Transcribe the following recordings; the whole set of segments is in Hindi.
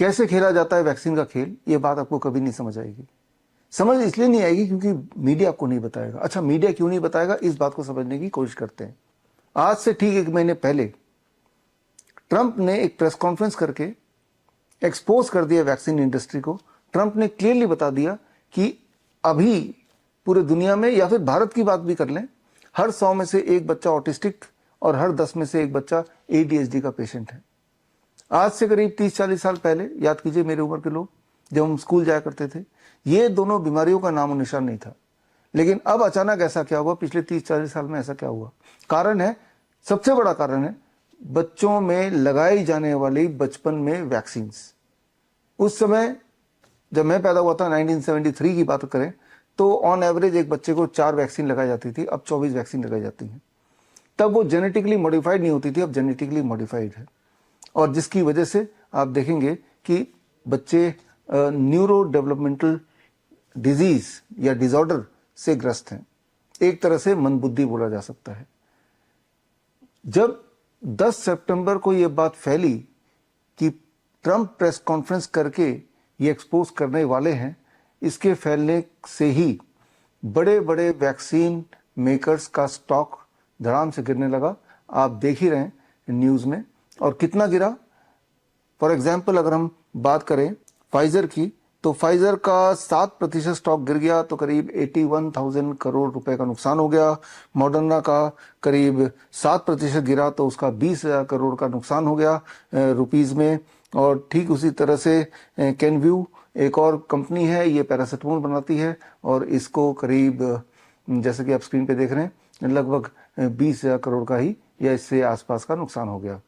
कैसे खेला जाता है वैक्सीन का खेल, ये बात आपको कभी नहीं समझ आएगी। समझ इसलिए नहीं आएगी क्योंकि मीडिया आपको नहीं बताएगा। अच्छा, मीडिया क्यों नहीं बताएगा, इस बात को समझने की कोशिश करते हैं। आज से ठीक 1 महीने पहले ट्रंप ने एक प्रेस कॉन्फ्रेंस करके एक्सपोज कर दिया वैक्सीन इंडस्ट्री को। ट्रंप ने क्लियरली बता दिया कि अभी पूरे दुनिया में, या फिर भारत की बात भी कर लें, हर 100 में से एक बच्चा ऑटिस्टिक और हर 10 में से एक बच्चा ADHD का पेशेंट है। आज से करीब 30-40 साल पहले, याद कीजिए मेरी उम्र के लोग, जब हम स्कूल जाया करते थे, ये दोनों बीमारियों का नामो निशान नहीं था। लेकिन अब अचानक ऐसा क्या हुआ, पिछले 30-40 साल में ऐसा क्या हुआ? कारण है, सबसे बड़ा कारण है बच्चों में लगाई जाने वाली बचपन में वैक्सीन्स। उस समय जब मैं पैदा हुआ था, 1973 की बात करें, तो ऑन एवरेज एक बच्चे को 4 वैक्सीन लगाई जाती थी, अब 24 वैक्सीन लगाई जाती हैं। तब वो जेनेटिकली मॉडिफाइड नहीं होती थी, अब जेनेटिकली मॉडिफाइड है। और जिसकी वजह से आप देखेंगे कि बच्चे न्यूरो डेवलपमेंटल डिजीज या डिसऑर्डर से ग्रस्त हैं। एक तरह से मंदबुद्धि बोला जा सकता है। जब 10 सितंबर को यह बात फैली कि ट्रंप प्रेस कॉन्फ्रेंस करके ये एक्सपोज करने वाले हैं, इसके फैलने से ही बड़े बड़े वैक्सीन मेकर्स का स्टॉक धड़ाम से गिरने लगा। आप देख ही रहे हैं न्यूज़ में। और कितना गिरा? फॉर एग्जाम्पल अगर हम बात करें फाइजर की, तो फाइजर का 7% स्टॉक गिर गया, तो करीब 81,000 करोड़ रुपए का नुकसान हो गया। मॉडर्ना का करीब 7% गिरा, तो उसका 20,000 करोड़ का नुकसान हो गया रुपीस में। और ठीक उसी तरह से कैनव्यू एक और कंपनी है, ये पैरासिटामोल बनाती है, और इसको करीब, जैसे कि आप स्क्रीन पे देख रहे हैं, लगभग 20,000 करोड़ का ही या इससे आसपास का नुकसान हो गया।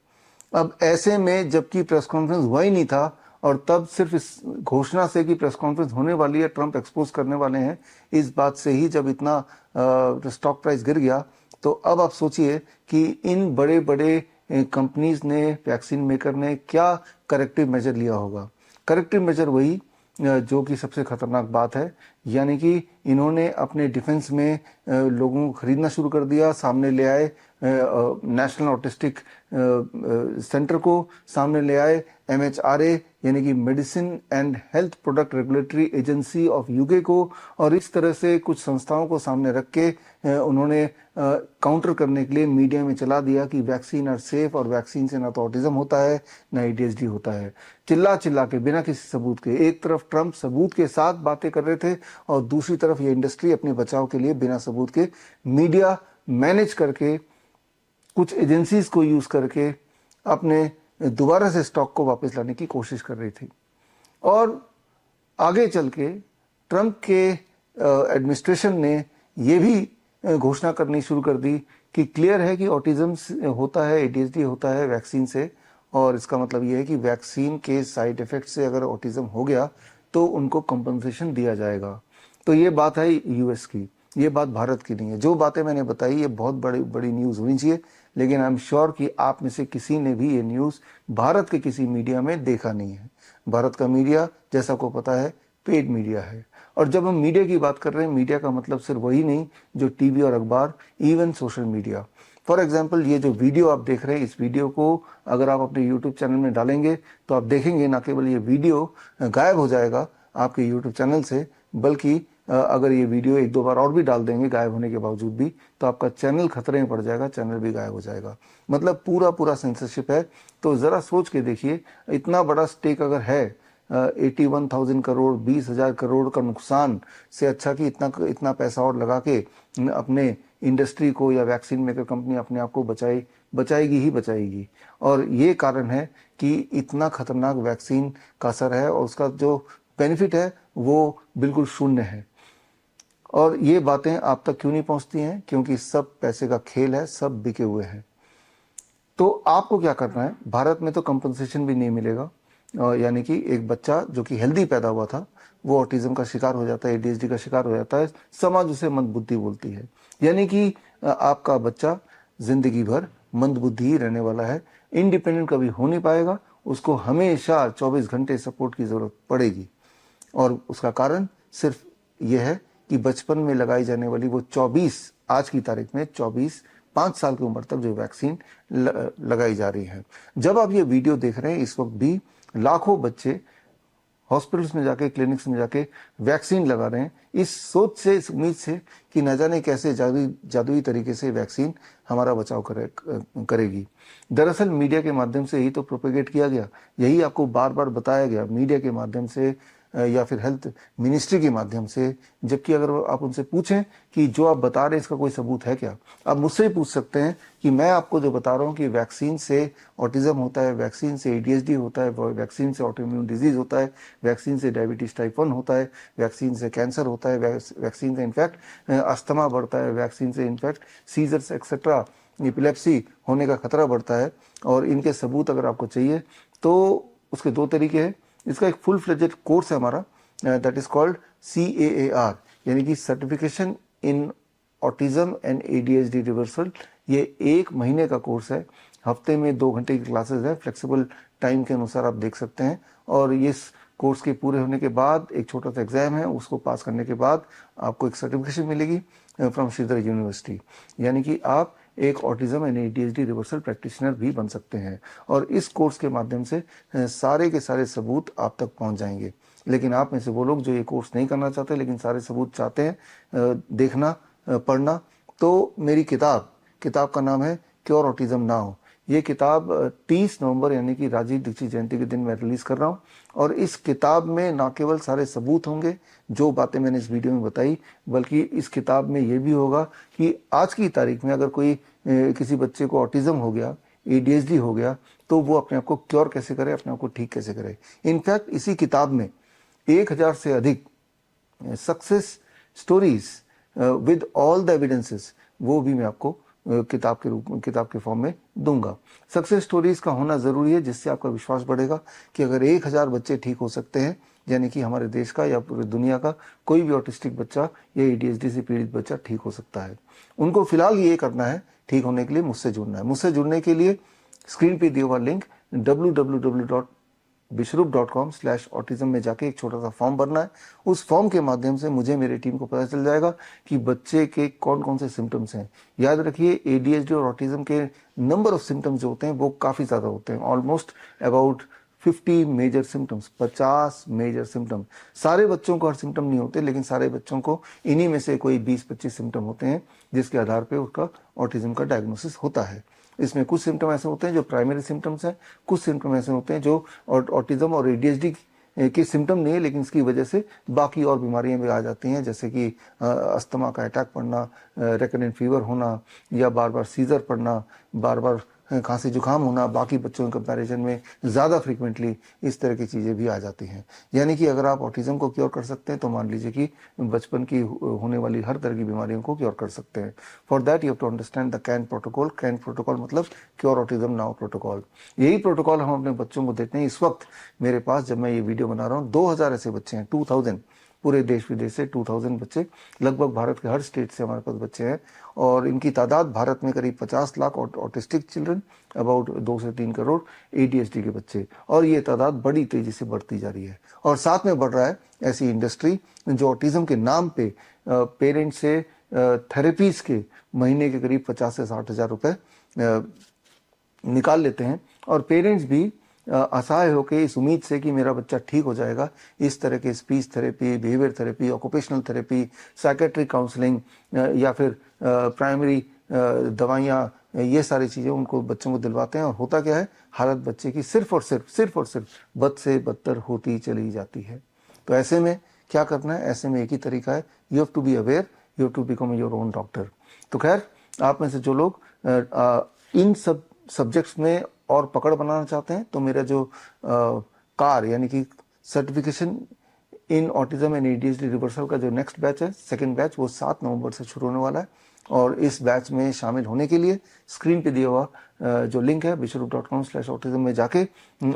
अब ऐसे में जबकि प्रेस कॉन्फ्रेंस हुआ ही नहीं था, और तब सिर्फ इस घोषणा से कि प्रेस कॉन्फ्रेंस होने वाली है, ट्रंप एक्सपोज करने वाले हैं, इस बात से ही जब इतना स्टॉक प्राइस गिर गया, तो अब आप सोचिए कि इन बड़े बड़े कंपनीज ने, वैक्सीन मेकर ने क्या करेक्टिव मेजर लिया होगा। करेक्टिव मेजर वही जो कि सबसे खतरनाक बात है, यानी कि इन्होंने अपने डिफेंस में लोगों को खरीदना शुरू कर दिया। सामने ले आए नेशनल ऑटिस्टिक सेंटर को, सामने ले आए MHRA यानी कि medicine and health product regulatory agency of UK को, और इस तरह से कुछ संस्थाओं को सामने रख के उन्होंने काउंटर करने के लिए मीडिया में चला दिया कि वैक्सीन आर सेफ, और वैक्सीन से ना तो ऑटिज्म होता है ना ADHD होता है। चिल्ला चिल्ला के, बिना किसी सबूत के, एक तरफ ट्रंप सबूत के साथ बातें कर रहे थे, और दूसरी तरफ ये इंडस्ट्री अपने बचाव के लिए बिना सबूत के मीडिया मैनेज करके, कुछ एजेंसीज को यूज करके अपने दोबारा से स्टॉक को वापस लाने की कोशिश कर रही थी। और आगे चल के ट्रंप के एडमिनिस्ट्रेशन ने यह भी घोषणा करनी शुरू कर दी कि क्लियर है कि ऑटिज्म होता है, ADHD होता है वैक्सीन से, और इसका मतलब यह है कि वैक्सीन के साइड इफेक्ट से अगर ऑटिज्म हो गया तो उनको कंपनसेशन दिया जाएगा। तो ये बात है US की, ये बात भारत की नहीं है। जो बातें मैंने बताई ये बहुत बड़ी बड़ी न्यूज़ होनी चाहिए, लेकिन आई एम श्योर कि आप में से किसी ने भी ये न्यूज़ भारत के किसी मीडिया में देखा नहीं है। भारत का मीडिया, जैसा को पता है, पेड मीडिया है। और जब हम मीडिया की बात कर रहे हैं, मीडिया का मतलब सिर्फ वही नहीं जो टीवी और अखबार, even social media. For example, ये जो वीडियो आप देख रहे हैं, इस वीडियो को अगर आप अपने यूट्यूब चैनल में डालेंगे तो आप देखेंगे ना केवल ये वीडियो गायब हो जाएगा आपके यूट्यूब चैनल से, बल्कि अगर ये वीडियो 1-2 बार और भी डाल देंगे गायब होने के बावजूद भी, तो आपका चैनल खतरे में पड़ जाएगा, चैनल भी गायब हो जाएगा। मतलब पूरा सेंसरशिप है। तो ज़रा सोच के देखिए, इतना बड़ा स्टेक अगर है, 81,000 करोड़, 20,000 करोड़ का नुकसान से अच्छा कि इतना पैसा और लगा के अपने इंडस्ट्री को या वैक्सीन मेकर कंपनी अपने आप को बचाएगी ही बचाएगी। और ये कारण है कि इतना खतरनाक वैक्सीन का असर है, और उसका जो बेनिफिट है वो बिल्कुल शून्य है। और ये बातें आप तक क्यों नहीं पहुंचती हैं? क्योंकि सब पैसे का खेल है, सब बिके हुए हैं। तो आपको क्या करना है? भारत में तो कंपनसेशन भी नहीं मिलेगा, यानी कि एक बच्चा जो कि हेल्दी पैदा हुआ था वो ऑटिज्म का शिकार हो जाता है, ADHD का शिकार हो जाता है, समाज उसे मंदबुद्धि बोलती है। यानी कि आपका बच्चा जिंदगी भर मंदबुद्धि ही रहने वाला है, इंडिपेंडेंट कभी हो नहीं पाएगा, उसको हमेशा 24 घंटे सपोर्ट की जरूरत पड़ेगी। और उसका कारण सिर्फ यह है कि बचपन में लगाई जाने वाली वो 24, आज की तारीख में 5 साल की उम्र तक जो वैक्सीन लगाई जा रही है। जब आप ये वीडियो देख रहे हैं, इस वक्त भी लाखों बच्चे हॉस्पिटल्स में जाके, क्लिनिक्स में जाके वैक्सीन लगा रहे हैं, इस सोच से, इस उम्मीद से कि न जाने कैसे जादुई तरीके से वैक्सीन हमारा बचाव करेगी। दरअसल मीडिया के माध्यम से यही तो प्रोपेगेट किया गया, यही आपको बार बार बताया गया मीडिया के माध्यम से या फिर हेल्थ मिनिस्ट्री के माध्यम से। जबकि अगर आप उनसे पूछें कि जो आप बता रहे हैं इसका कोई सबूत है क्या, आप मुझसे ही पूछ सकते हैं कि मैं आपको जो बता रहा हूँ कि वैक्सीन से ऑटिज्म होता है, वैक्सीन से एडीएचडी होता है, वैक्सीन से ऑटोइम्यून डिजीज होता है, वैक्सीन से डायबिटीज टाइप 1 होता है, वैक्सीन से कैंसर होता है, वैक्सीन से इनफैक्ट अस्थमा बढ़ता है, वैक्सीन से इनफैक्ट सीजर्स एक्सेट्रा एपिलेप्सी होने का खतरा बढ़ता है। और इनके सबूत अगर आपको चाहिए तो उसके दो तरीके हैं। इसका एक फुल फ्लेजेड कोर्स है हमारा, दैट इज कॉल्ड CAAR, यानी कि certification in autism and ADHD reversal. ये 1 महीने का कोर्स है, हफ्ते में 2 घंटे की क्लासेस है, फ्लेक्सिबल टाइम के अनुसार आप देख सकते हैं। और इस कोर्स के पूरे होने के बाद एक छोटा सा एग्जाम है, उसको पास करने के बाद आपको एक सर्टिफिकेशन मिलेगी फ्रॉम श्रीधर यूनिवर्सिटी, यानी कि आप एक autism and ADHD reversal practitioner भी बन सकते हैं। और इस कोर्स के माध्यम से सारे के सारे सबूत आप तक पहुंच जाएंगे। लेकिन आप में से वो लोग जो ये कोर्स नहीं करना चाहते लेकिन सारे सबूत चाहते हैं देखना, पढ़ना, तो मेरी किताब का नाम है क्योर ऑटिज्म नाउ। ये किताब 30 नवंबर यानी कि राजीव दीक्षित जयंती के दिन मैं रिलीज कर रहा हूँ। और इस किताब में ना केवल सारे सबूत होंगे जो बातें मैंने इस वीडियो में बताई, बल्कि इस किताब में ये भी होगा कि आज की तारीख में अगर कोई किसी बच्चे को ऑटिज्म हो गया, ADHD हो गया, तो वो अपने आप को क्योर कैसे करे, अपने आप को ठीक कैसे करे। इनफैक्ट इसी किताब में 1000 से अधिक success stories with all the evidences, वो भी मैं आपको किताब के फॉर्म में दूंगा। सक्सेस स्टोरीज का होना जरूरी है, जिससे आपका विश्वास बढ़ेगा कि अगर 1000 बच्चे ठीक हो सकते हैं, यानी कि हमारे देश का या पूरी दुनिया का कोई भी ऑटिस्टिक बच्चा या ADHD से पीड़ित बच्चा ठीक हो सकता है। उनको फिलहाल ये करना है, ठीक होने के लिए मुझसे जुड़ना है। मुझसे जुड़ने के लिए स्क्रीन पे दिया हुआ लिंक www.bishrup.com/autism में जाके एक छोटा सा फॉर्म भरना है। उस फॉर्म के माध्यम से मुझे, मेरी टीम को पता चल जाएगा कि बच्चे के कौन कौन से सिम्टम्स हैं। याद रखिए, ADHD और ऑटिज्म के नंबर ऑफ सिम्टम्स जो होते हैं वो काफी ज्यादा होते हैं, almost about 50 major symptoms, 50 major symptom. सारे बच्चों को हर सिम्टम नहीं होते, लेकिन सारे बच्चों को इन्हीं में से कोई 20-25 सिम्टम होते हैं जिसके आधार पे उसका ऑटिज्म का डायग्नोसिस होता है। इसमें कुछ सिम्टम ऐसे होते हैं जो प्राइमरी सिम्टम्स हैं, कुछ सिम्टम ऐसे होते हैं जो ऑटिज्म और ADHD के सिम्टम नहीं है, लेकिन इसकी वजह से बाकी और बीमारियां भी आ जाती हैं, जैसे कि अस्थमा का अटैक पड़ना, रेकरेंट फीवर होना, या बार बार सीजर पड़ना, बार बार खांसी जुकाम होना। बाकी बच्चों के कंपैरिजन में ज़्यादा फ्रीक्वेंटली इस तरह की चीज़ें भी आ जाती हैं। यानी कि अगर आप ऑटिज्म को क्योर कर सकते हैं तो मान लीजिए कि बचपन की होने वाली हर तरह की बीमारियों को क्योर कर सकते हैं। For that you have to understand the CAN protocol. CAN protocol मतलब क्योर ऑटिज्म नाउ प्रोटोकॉल। यही प्रोटोकॉल हम अपने बच्चों को देते हैं। इस वक्त मेरे पास, जब मैं ये वीडियो बना रहा हूँ, 2000 ऐसे बच्चे हैं, 2000 पूरे देश विदेश से 2000 बच्चे, लगभग भारत के हर स्टेट से हमारे पास बच्चे हैं। और इनकी तादाद भारत में करीब 50 लाख ऑटिस्टिक चिल्ड्रन, अबाउट 2 से 3 करोड़ ADHD के बच्चे, और ये तादाद बड़ी तेजी से बढ़ती जा रही है। और साथ में बढ़ रहा है ऐसी इंडस्ट्री जो ऑटिज्म के नाम पे पेरेंट्स से थेरेपीज के महीने के करीब 50 से 60 हज़ार रुपए निकाल लेते हैं। और पेरेंट्स भी असहाय होकर इस उम्मीद से कि मेरा बच्चा ठीक हो जाएगा, इस तरह के speech therapy, behaviour therapy, occupational therapy, psychiatric counselling या फिर प्राइमरी दवाइयाँ, ये सारी चीज़ें उनको, बच्चों को दिलवाते हैं। और होता क्या है, हालत बच्चे की सिर्फ और सिर्फ बद से बदतर होती चली जाती है। तो ऐसे में क्या करना है? ऐसे में एक ही तरीका है, you have to be aware, you have to become your own doctor. तो खैर, आप में से जो लोग इन सब सब्जेक्ट्स में और पकड़ बनाना चाहते हैं, तो मेरा जो कार यानी कि certification in autism and ADHD reversal का जो नेक्स्ट बैच है, सेकंड बैच, वो 7 नवंबर से शुरू होने वाला है। और इस बैच में शामिल होने के लिए स्क्रीन पे दिया हुआ जो लिंक है bishrup.com/autism में जाके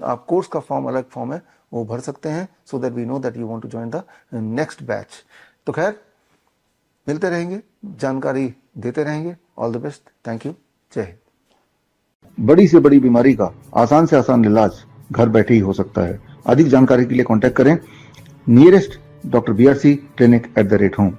आप कोर्स का फॉर्म, अलग फॉर्म है, वो भर सकते हैं, so that we know that you want to join the next batch. तो खैर, मिलते रहेंगे, जानकारी देते रहेंगे। All the best, thank you, जय हिंद। बड़ी से बड़ी बीमारी का आसान से आसान इलाज घर बैठे ही हो सकता है। अधिक जानकारी के लिए कांटेक्ट करें nearest doctor BRC clinic @home।